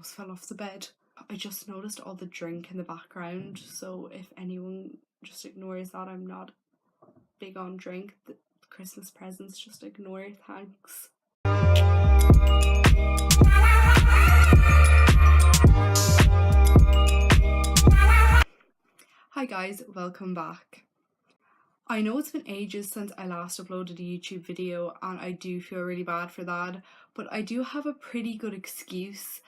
almost fell off the bed. I just noticed all the drink in the background, so if anyone just ignores that, I'm not big on drink. The Christmas presents, just ignore, thanks. Hi guys, welcome back. I know it's been ages since I last uploaded a YouTube video and I do feel really bad for that, but I do have a pretty good excuse.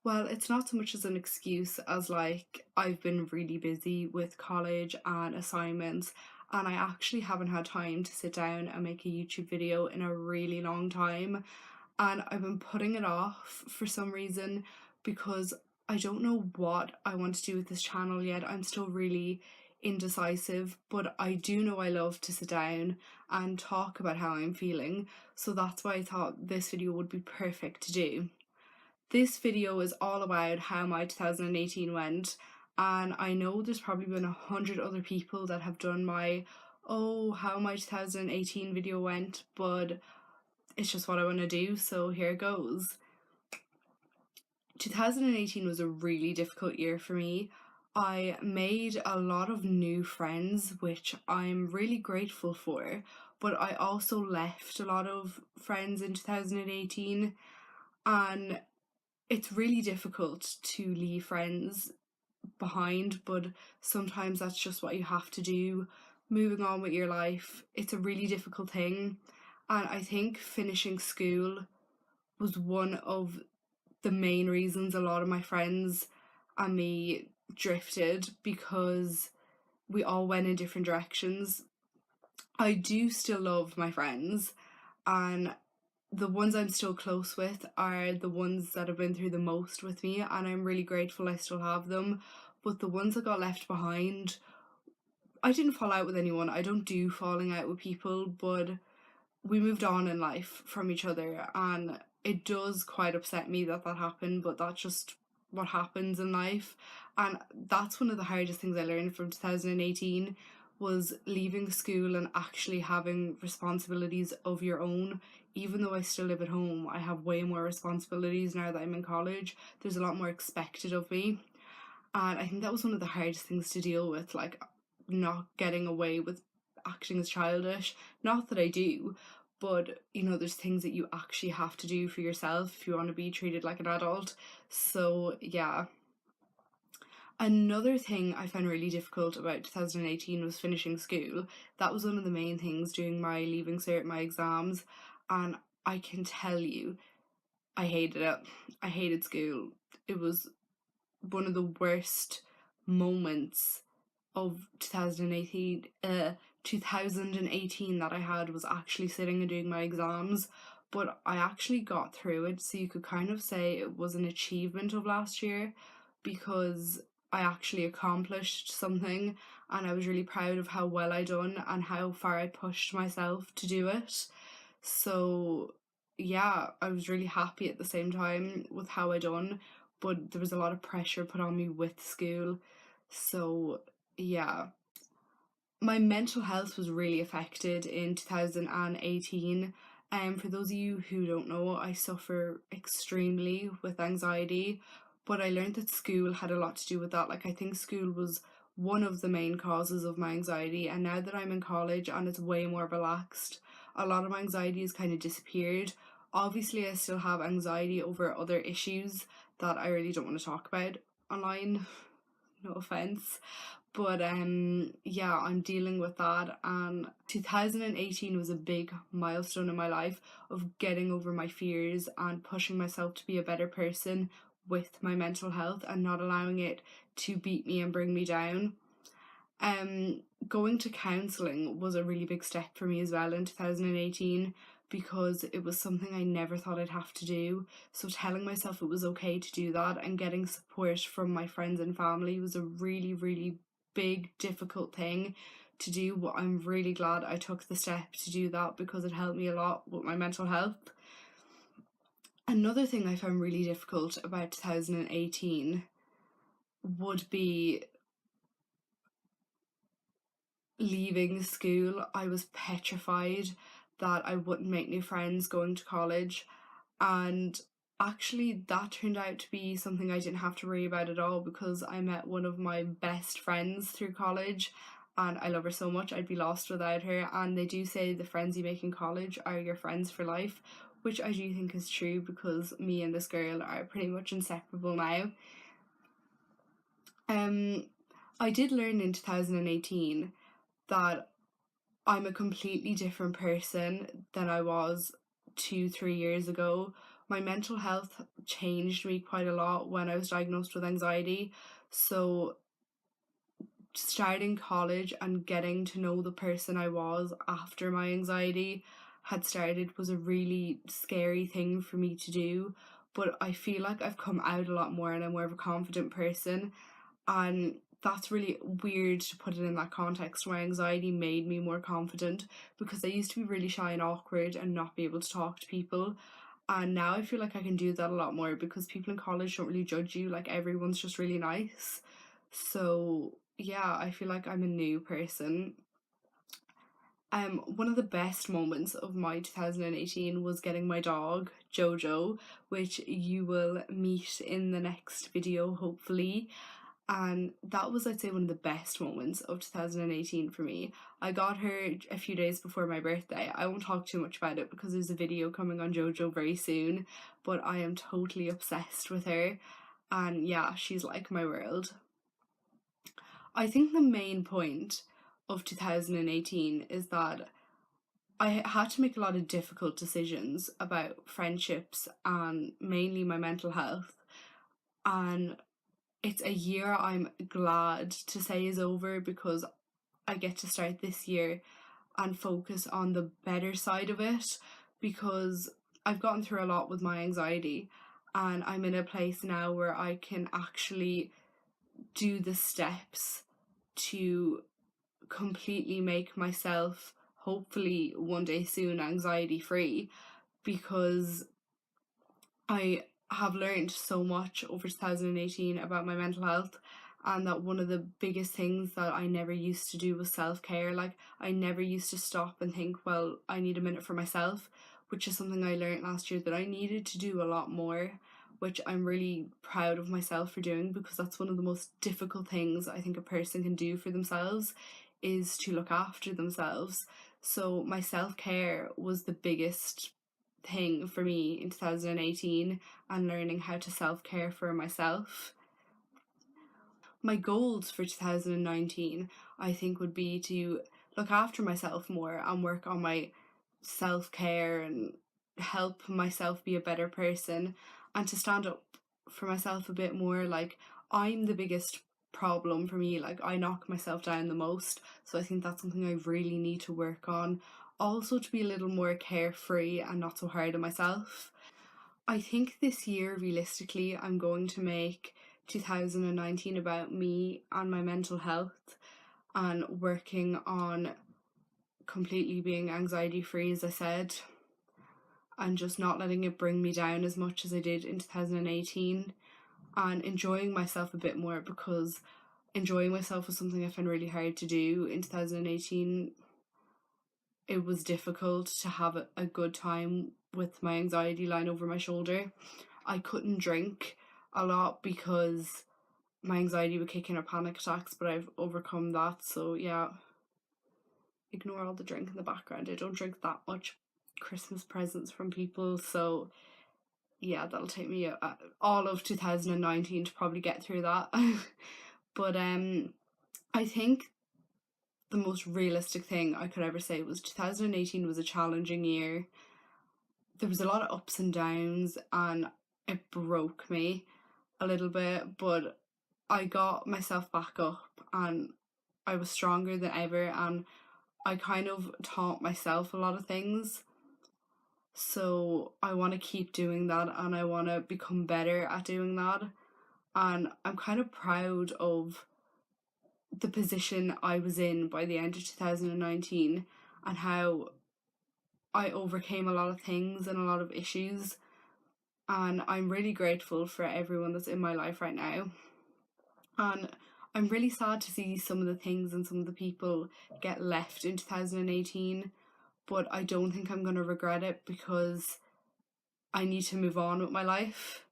Well, it's not so much as an excuse as like I've been really busy with college and assignments and I actually haven't had time to sit down and make a YouTube video in a really long time, and I've been putting it off for some reason because I don't know what I want to do with this channel yet. I'm still really indecisive, but I do know I love to sit down and talk about how I'm feeling, so that's why I thought this video would be perfect to do. This video is all about how my 2018 went, and I know there's probably been 100 other people that have done my how my 2018 video went, but it's just what I want to do, so here goes. 2018 was a really difficult year for me. I made a lot of new friends, which I'm really grateful for, but I also left a lot of friends in 2018, and it's really difficult to leave friends behind, but sometimes that's just what you have to do. Moving on with your life, it's a really difficult thing, and I think finishing school was one of the main reasons a lot of my friends and me drifted, because we all went in different directions. I do still love my friends, and the ones I'm still close with are the ones that have been through the most with me, and I'm really grateful I still have them. But the ones that got left behind, I didn't fall out with anyone. I don't do falling out with people, but we moved on in life from each other, and it does quite upset me that that happened, but that's just what happens in life. And that's one of the hardest things I learned from 2018, was leaving school and actually having responsibilities of your own. Even though I still live at home, I have way more responsibilities now that I'm in college. There's a lot more expected of me, and I think that was one of the hardest things to deal with, like not getting away with acting as childish. Not that I do, but you know, there's things that you actually have to do for yourself if you want to be treated like an adult. So yeah. Another thing I found really difficult about 2018 was finishing school. That was one of the main things, doing my leaving cert, my exams, and I can tell you, I hated it. I hated school. It was one of the worst moments of 2018 that I had, was actually sitting and doing my exams, but I actually got through it, so you could kind of say it was an achievement of last year, because I actually accomplished something, and I was really proud of how well I done and how far I pushed myself to do it. So yeah, I was really happy at the same time with how I done, but there was a lot of pressure put on me with school. So yeah, my mental health was really affected in 2018. For those of you who don't know, I suffer extremely with anxiety, but I learned that school had a lot to do with that. Like, I think school was one of the main causes of my anxiety, and now that I'm in college and it's way more relaxed, a lot of my anxiety has kind of disappeared. Obviously, I still have anxiety over other issues that I really don't want to talk about online, no offense, but yeah, I'm dealing with that, and 2018 was a big milestone in my life of getting over my fears and pushing myself to be a better person with my mental health and not allowing it to beat me and bring me down. Going to counselling was a really big step for me as well in 2018, because it was something I never thought I'd have to do. So telling myself it was okay to do that and getting support from my friends and family was a really, really big, difficult thing to do, but I'm really glad I took the step to do that, because it helped me a lot with my mental health. Another thing I found really difficult about 2018 would be leaving school. I was petrified that I wouldn't make new friends going to college, and Actually, that turned out to be something I didn't have to worry about at all, because I met one of my best friends through college and I love her so much. I'd be lost without her. And they do say the friends you make in college are your friends for life, which I do think is true, because me and this girl are pretty much inseparable now. I did learn in 2018 that I'm a completely different person than I was 2, 3 years ago. My mental health changed me quite a lot when I was diagnosed with anxiety. So, starting college and getting to know the person I was after my anxiety had started was a really scary thing for me to do. But I feel like I've come out a lot more and I'm more of a confident person. And that's really weird to put it in that context. My anxiety made me more confident, because I used to be really shy and awkward and not be able to talk to people. And now I feel like I can do that a lot more, because people in college don't really judge you. Like, everyone's just really nice. So yeah, I feel like I'm a new person. One of the best moments of my 2018 was getting my dog, Jojo, which you will meet in the next video, hopefully. And that was, I'd say, one of the best moments of 2018 for me. I got her a few days before my birthday. I won't talk too much about it because there's a video coming on Jojo very soon, but I am totally obsessed with her. And yeah, she's like my world. I think the main point of 2018 is that I had to make a lot of difficult decisions about friendships and mainly my mental health. And it's a year I'm glad to say is over, because I get to start this year and focus on the better side of it, because I've gotten through a lot with my anxiety and I'm in a place now where I can actually do the steps to completely make myself, hopefully one day soon, anxiety free, because I have learned so much over 2018 about my mental health, and that one of the biggest things that I never used to do was self-care. Like, I never used to stop and think, well, I need a minute for myself, which is something I learned last year that I needed to do a lot more, which I'm really proud of myself for doing, because that's one of the most difficult things I think a person can do for themselves, is to look after themselves. So my self-care was the biggest thing for me in 2018, and learning how to self-care for myself. My goals for 2019, I think, would be to look after myself more and work on my self-care and help myself be a better person, and to stand up for myself a bit more. Like, I'm the biggest problem for me. Like, I knock myself down the most, so I think that's something I really need to work on. Also, to be a little more carefree and not so hard on myself. I think this year, realistically, I'm going to make 2019 about me and my mental health, and working on completely being anxiety free, as I said, and just not letting it bring me down as much as I did in 2018, and enjoying myself a bit more, because enjoying myself was something I found really hard to do in 2018. It was difficult to have a good time with my anxiety lying over my shoulder. I couldn't drink a lot because my anxiety would kick in or panic attacks, but I've overcome that. So yeah, ignore all the drink in the background. I don't drink that much Christmas presents from people, so yeah, that'll take me all of 2019 to probably get through that. But I think the most realistic thing I could ever say was 2018 was a challenging year. There was a lot of ups and downs, and it broke me a little bit, but I got myself back up and I was stronger than ever, and I kind of taught myself a lot of things. So I want to keep doing that, and I want to become better at doing that. And I'm kind of proud of the position I was in by the end of 2019, and how I overcame a lot of things and a lot of issues. And I'm really grateful for everyone that's in my life right now. And I'm really sad to see some of the things and some of the people get left in 2018, but I don't think I'm going to regret it, because I need to move on with my life.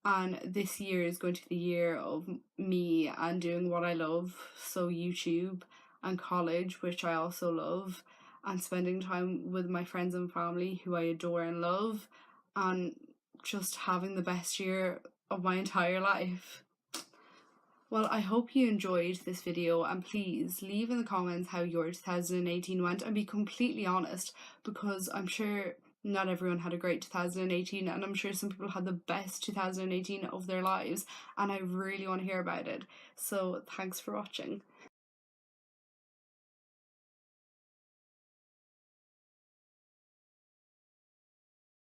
And this year is going to be the year of me and doing what I love. So, YouTube and college, which I also love, and spending time with my friends and family who I adore and love, and just having the best year of my entire life. Well, I hope you enjoyed this video, and please leave in the comments how your 2018 went and be completely honest, because I'm sure not everyone had a great 2018, and I'm sure some people had the best 2018 of their lives, and I really want to hear about it. So thanks for watching.